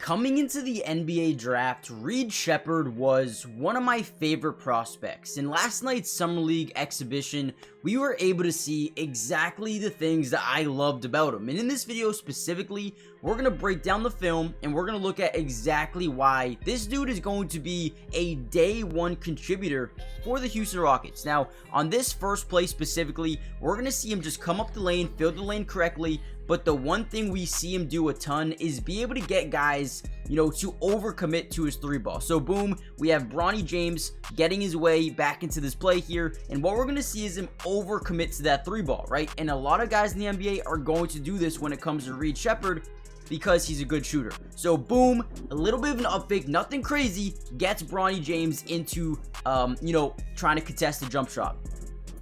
Coming into the NBA draft, Reed Sheppard was one of my favorite prospects. In last night's Summer League exhibition, we were able to see exactly the things that I loved about him. And in this video specifically, we're going to break down the film and we're going to look at exactly why this dude is going to be a day one contributor for the Houston Rockets. Now, on this first play specifically, we're going to see him just come up the lane, fill the lane correctly. But the one thing we see him do a ton is be able to get guys, to overcommit to his three ball. So boom, we have Bronny James getting his way back into this play here. And what we're going to see is him overcommit to that three ball, right? And a lot of guys in the NBA are going to do this when it comes to Reed Sheppard because he's a good shooter. So boom, a little bit of an up fake, nothing crazy, gets Bronny James into, trying to contest the jump shot.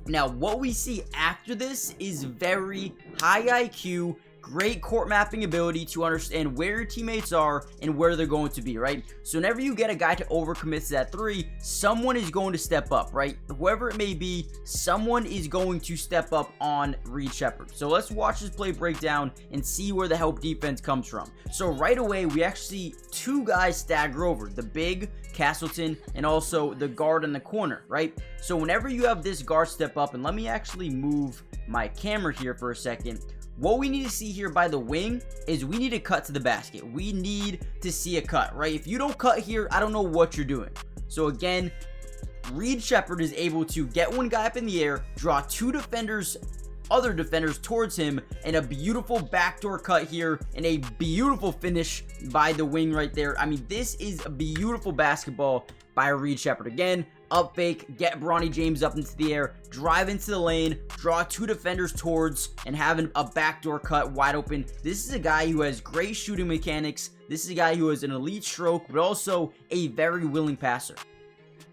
Now, what we see after this is very high IQ, great court mapping ability to understand where your teammates are and where they're going to be, right? So whenever you get a guy to overcommit to that three, someone is going to step up, right? Whoever it may be, someone is going to step up on Reed Sheppard. So let's watch this play breakdown and see where the help defense comes from. So right away, we actually see two guys stagger over, the big Castleton and also the guard in the corner, right? So whenever you have this guard step up, and let me actually move my camera here for a second. What we need to see here by the wing is we need to cut to the basket. We need to see a cut, right? If you don't cut here, I don't know what you're doing. So again, Reed Sheppard is able to get one guy up in the air, draw two other defenders towards him, and a beautiful backdoor cut here and a beautiful finish by the wing right there. I mean, this is a beautiful basketball by Reed Sheppard. Again, up fake, get Bronny James up into the air, drive into the lane, draw two defenders towards, and having a backdoor cut wide open. This is a guy who has great shooting mechanics. This is a guy who has an elite stroke, but also a very willing passer.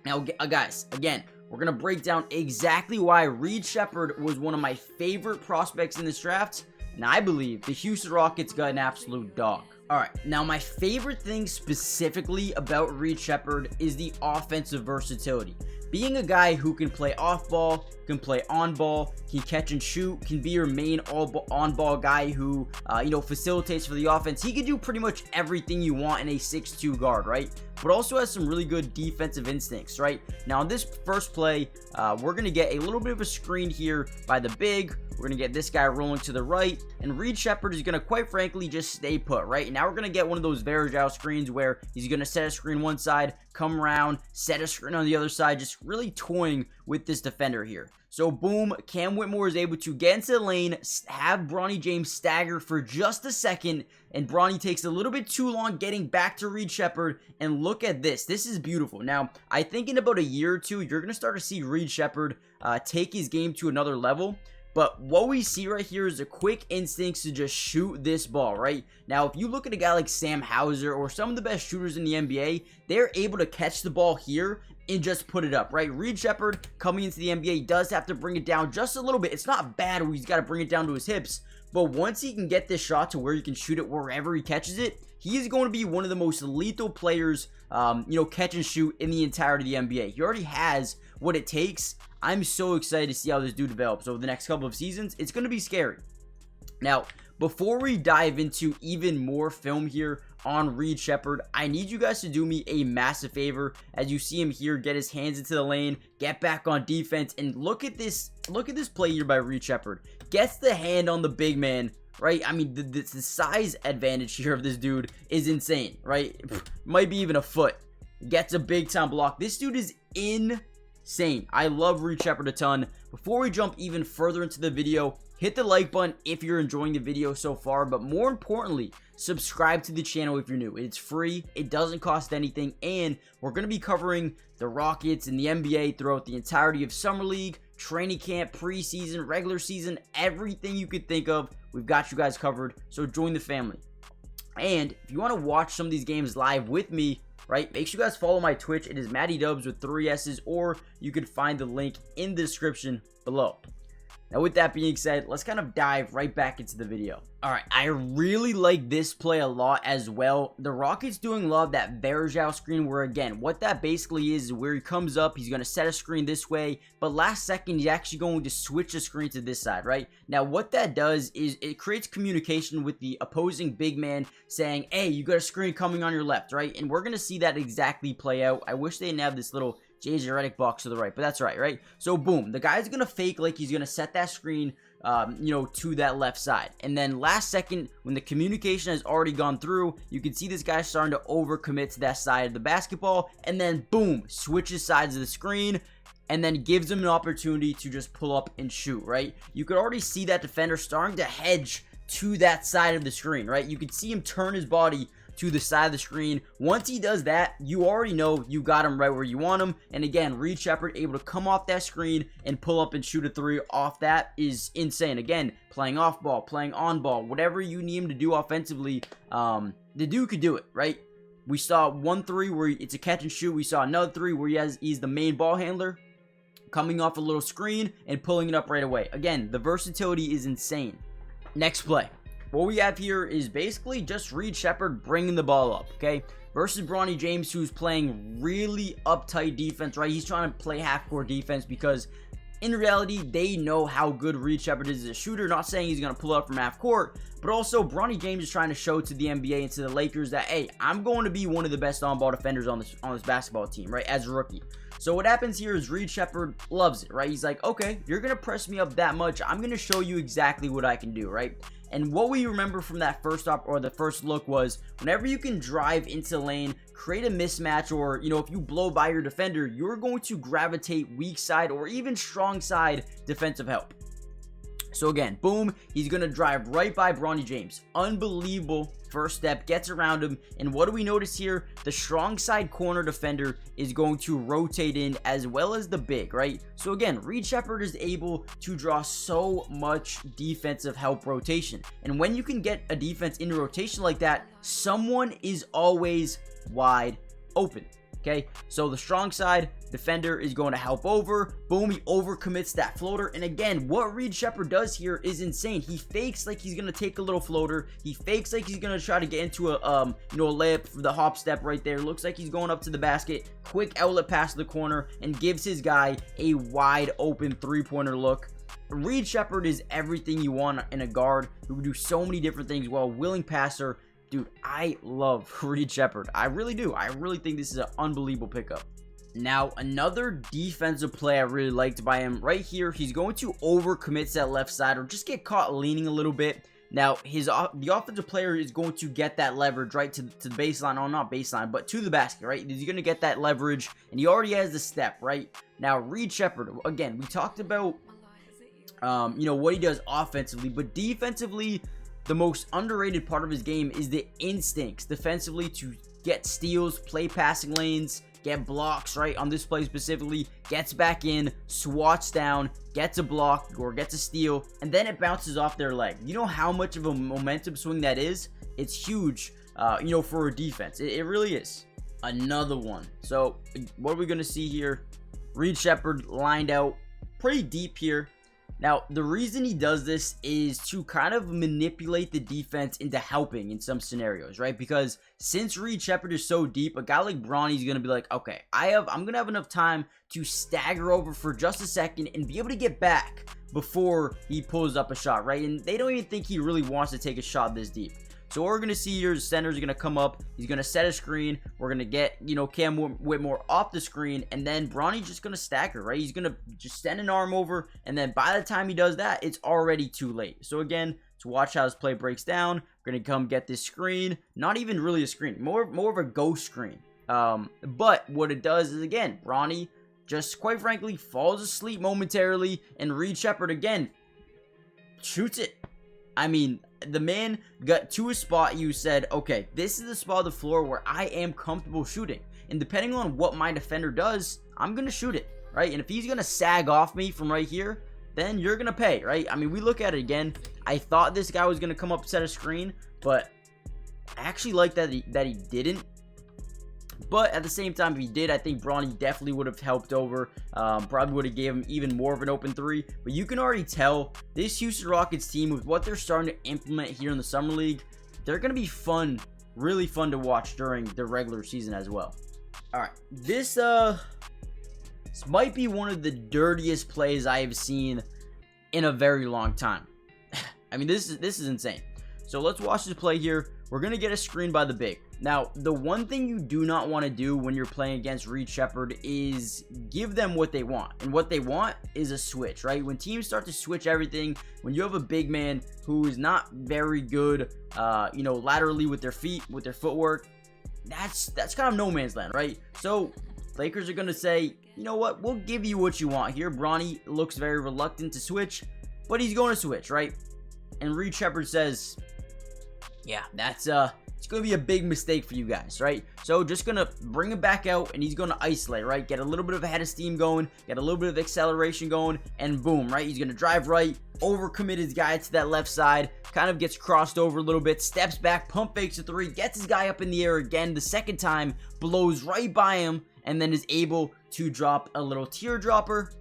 Now, guys, again, we're going to break down exactly why Reed Sheppard was one of my favorite prospects in this draft, and I believe the Houston Rockets got an absolute dog. Alright, now my favorite thing specifically about Reed Sheppard is the offensive versatility. Being a guy who can play off ball, can play on ball, can catch and shoot, can be your main on ball guy who, facilitates for the offense. He can do pretty much everything you want in a 6'2 guard, right? But also has some really good defensive instincts, right? Now, in this first play, we're going to get a little bit of a screen here by the big. We're going to get this guy rolling to the right, and Reed Sheppard is going to, quite frankly, just stay put, right? Now we're going to get one of those Verajao screens where he's going to set a screen one side, come around, set a screen on the other side, just really toying with this defender here. So boom, Cam Whitmore is able to get into the lane, have Bronny James stagger for just a second, and Bronny takes a little bit too long getting back to Reed Sheppard, and look at this. This is beautiful. Now, I think in about a year or two, you're going to start to see Reed Sheppard take his game to another level. But what we see right here is a quick instincts to just shoot this ball, right? Now, if you look at a guy like Sam Hauser or some of the best shooters in the NBA, they're able to catch the ball here and just put it up, right? Reed Sheppard coming into the NBA does have to bring it down just a little bit. It's not bad where he's got to bring it down to his hips, but once he can get this shot to where he can shoot it wherever he catches it, he is going to be one of the most lethal players, catch and shoot in the entirety of the NBA. He already has what it takes. I'm so excited to see how this dude develops over the next couple of seasons. It's going to be scary. Now, before we dive into even more film here on Reed Sheppard, I need you guys to do me a massive favor. As you see him here, get his hands into the lane, get back on defense, and look at this play here by Reed Sheppard. Gets the hand on the big man, right? I mean, the size advantage here of this dude is insane, right? Might be even a foot. Gets a big time block. This dude is insane. I love Reed Sheppard a ton. Before we jump even further into the video, hit the like button if you're enjoying the video so far, but more importantly, subscribe to the channel if you're new. It's free, it doesn't cost anything, and we're going to be covering the Rockets and the NBA throughout the entirety of Summer League, training camp, preseason, regular season, everything you could think of. We've got you guys covered, so join the family. And if you want to watch some of these games live with me, right, make sure you guys follow my Twitch. It is Matty Dubs with 3 S's, or you could find the link in the description below. Now, with that being said, let's kind of dive right back into the video. Alright, I really like this play a lot as well. The Rockets doing love that Varejao screen where, again, what that basically is where he comes up, he's going to set a screen this way, but last second, he's actually going to switch the screen to this side, right? Now, what that does is it creates communication with the opposing big man saying, hey, you got a screen coming on your left, right? And we're going to see that exactly play out. I wish they didn't have this little JJ Redick box to the right, but that's right? So, boom, the guy's going to fake like he's going to set that screen to that left side. And then last second, when the communication has already gone through, you can see this guy starting to overcommit to that side of the basketball. And then boom, switches sides of the screen and then gives him an opportunity to just pull up and shoot, right? You could already see that defender starting to hedge to that side of the screen, right? You could see him turn his body to the side of the screen. Once he does that, you already know you got him right where you want him. And again, Reed Sheppard able to come off that screen and pull up and shoot a three off that is insane. Again, playing off ball, playing on ball, whatever you need him to do offensively, the dude could do it, right? We saw 1-3 where it's a catch and shoot. We saw another 3 where he's the main ball handler, coming off a little screen and pulling it up right away. Again, the versatility is insane. Next play. What we have here is basically just Reed Sheppard bringing the ball up, okay? Versus Bronny James, who's playing really uptight defense, right? He's trying to play half-court defense because in reality, they know how good Reed Sheppard is as a shooter. Not saying he's going to pull up from half-court, but also Bronny James is trying to show to the NBA and to the Lakers that, hey, I'm going to be one of the best on-ball defenders on this basketball team, right, as a rookie. So what happens here is Reed Sheppard loves it, right? He's like, okay, you're going to press me up that much. I'm going to show you exactly what I can do, right? And what we remember from that first op or the first look was whenever you can drive into the lane, create a mismatch, or, if you blow by your defender, you're going to gravitate weak side or even strong side defensive help. So again, boom, he's going to drive right by Bronny James. Unbelievable first step, gets around him. And what do we notice here? The strong side corner defender is going to rotate in as well as the big, right? So again, Reed Sheppard is able to draw so much defensive help rotation. And when you can get a defense into rotation like that, someone is always wide open. Okay, so the strong side defender is going to help over. Boom, he overcommits that floater. And again, what Reed Sheppard does here is insane. He fakes like he's going to take a little floater. He fakes like he's going to try to get into a layup for the hop step right there. Looks like he's going up to the basket. Quick outlet pass to the corner and gives his guy a wide open three-pointer look. Reed Sheppard is everything you want in a guard who can do so many different things well. Willing passer. Dude, I love Reed Sheppard. I really do. I really think this is an unbelievable pickup. Now, another defensive play I really liked by him right here. He's going to overcommit to that left side or just get caught leaning a little bit. Now, the offensive player is going to get that leverage right to the baseline. Oh, not baseline, but to the basket, right? He's going to get that leverage, and he already has the step, right? Now, Reed Sheppard, again, we talked about, what he does offensively, but defensively, the most underrated part of his game is the instincts defensively to get steals, play passing lanes, get blocks, right? On this play specifically, gets back in, swats down, gets a block or gets a steal, and then it bounces off their leg. You know how much of a momentum swing that is? It's huge, for a defense. It really is. Another one. So, what are we going to see here? Reed Sheppard lined out pretty deep here. Now, the reason he does this is to kind of manipulate the defense into helping in some scenarios, right? Because since Reed Sheppard is so deep, a guy like Bronny's going to be like, okay, I'm going to have enough time to stagger over for just a second and be able to get back before he pulls up a shot, right? And they don't even think he really wants to take a shot this deep. So what we're going to see here is center is going to come up. He's going to set a screen. We're going to get, Cam Whitmore off the screen. And then Bronny's just going to stagger, right? He's going to just send an arm over. And then by the time he does that, it's already too late. So again, to watch how this play breaks down, we're going to come get this screen. Not even really a screen. More of a ghost screen. But what it does is, again, Bronny just, quite frankly, falls asleep momentarily. And Reed Sheppard, again, shoots it. I mean, the man got to a spot you said, okay, this is the spot of the floor where I am comfortable shooting. And depending on what my defender does, I'm going to shoot it, right? And if he's going to sag off me from right here, then you're going to pay, right? I mean, we look at it again. I thought this guy was going to come up, set a screen, but I actually like that he didn't. But at the same time, if he did, I think Bronny definitely would have helped over. Probably would have gave him even more of an open three. But you can already tell this Houston Rockets team, with what they're starting to implement here in the Summer League, they're going to be fun, really fun to watch during the regular season as well. All right, this might be one of the dirtiest plays I have seen in a very long time. I mean, this is insane. So let's watch this play here. We're going to get a screen by the big. Now, the one thing you do not want to do when you're playing against Reed Sheppard is give them what they want. And what they want is a switch, right? When teams start to switch everything, when you have a big man who is not very good, laterally with their feet, with their footwork, that's kind of no man's land, right? So Lakers are going to say, you know what? We'll give you what you want here. Bronny looks very reluctant to switch, but he's going to switch, right? And Reed Sheppard says, yeah, that's it's going to be a big mistake for you guys, right? So just going to bring him back out, and he's going to isolate, right? Get a little bit of a head of steam going, get a little bit of acceleration going, and boom, right? He's going to drive right, overcommit his guy to that left side, kind of gets crossed over a little bit, steps back, pump fakes a three, gets his guy up in the air again the second time, blows right by him, and then is able to drop a little teardropper.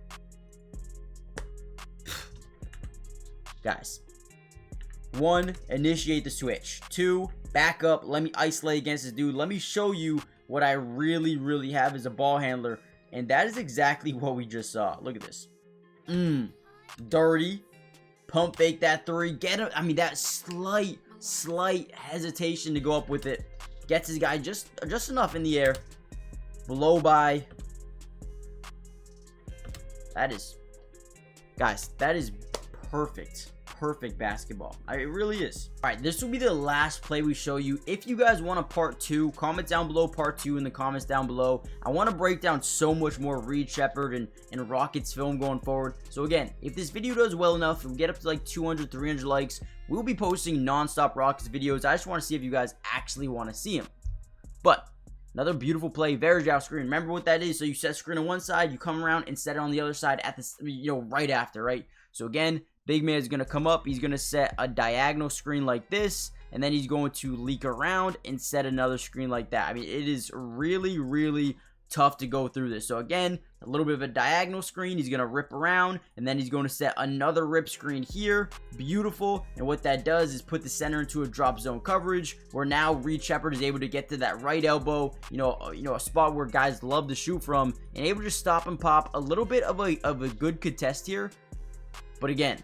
Guys, 1, initiate the switch. 2, back up, let me isolate against this dude. Let me show you what I really have as a ball handler. And that is exactly what we just saw. Look at this. Dirty. Pump fake that three. Get him. I mean, that slight hesitation to go up with it. Gets his guy just enough in the air. Blow by. Guys, that is perfect basketball. It really is. All right, this will be the last play we show you. If you guys want a part 2, comment down below part 2 in the comments down below. I want to break down so much more Reed Sheppard and Rockets film going forward. So again, if this video does well enough, we'll get up to like 200, 300 likes. We'll be posting non-stop Rockets videos. I just want to see if you guys actually want to see them. But another beautiful play, very off screen. Remember what that is. So you set screen on one side, you come around and set it on the other side at the, right after, right? So again, big man is going to come up. He's going to set a diagonal screen like this, and then he's going to leak around and set another screen like that. I mean, it is really tough to go through this. So again, a little bit of a diagonal screen. He's going to rip around, and then he's going to set another rip screen here. Beautiful. And what that does is put the center into a drop zone coverage, where now Reed Sheppard is able to get to that right elbow, a spot where guys love to shoot from, and able to stop and pop. A little bit of a good contest here. But again,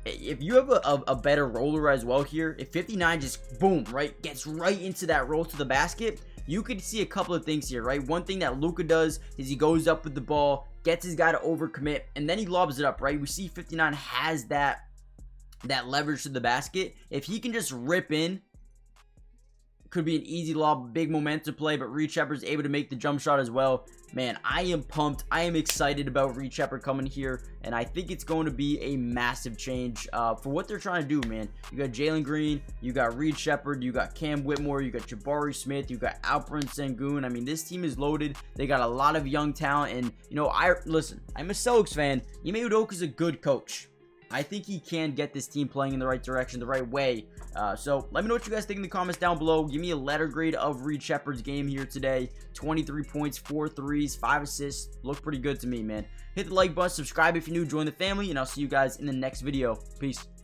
if you have a better roller as well here, if 59 just boom, right, gets right into that roll to the basket, you could see a couple of things here, right? One thing that Luka does is he goes up with the ball, gets his guy to overcommit, and then he lobs it up, right? We see 59 has that leverage to the basket. If he can just rip in, could be an easy lob, big momentum play, but Reed Sheppard's able to make the jump shot as well. Man, I am pumped. I am excited about Reed Sheppard coming here, and I think it's going to be a massive change for what they're trying to do, man. You got Jalen Green, you got Reed Sheppard, you got Cam Whitmore, you got Jabari Smith, you got Alperen Sengun. I mean, this team is loaded. They got a lot of young talent, and, listen, I'm a Celtics fan. Ime Udoka's a good coach. I think he can get this team playing in the right direction, the right way. So let me know what you guys think in the comments down below. Give me a letter grade of Reed Sheppard's game here today. 23 points, 4 threes, 5 assists. Look pretty good to me, man. Hit the like button, subscribe if you're new, join the family, and I'll see you guys in the next video. Peace.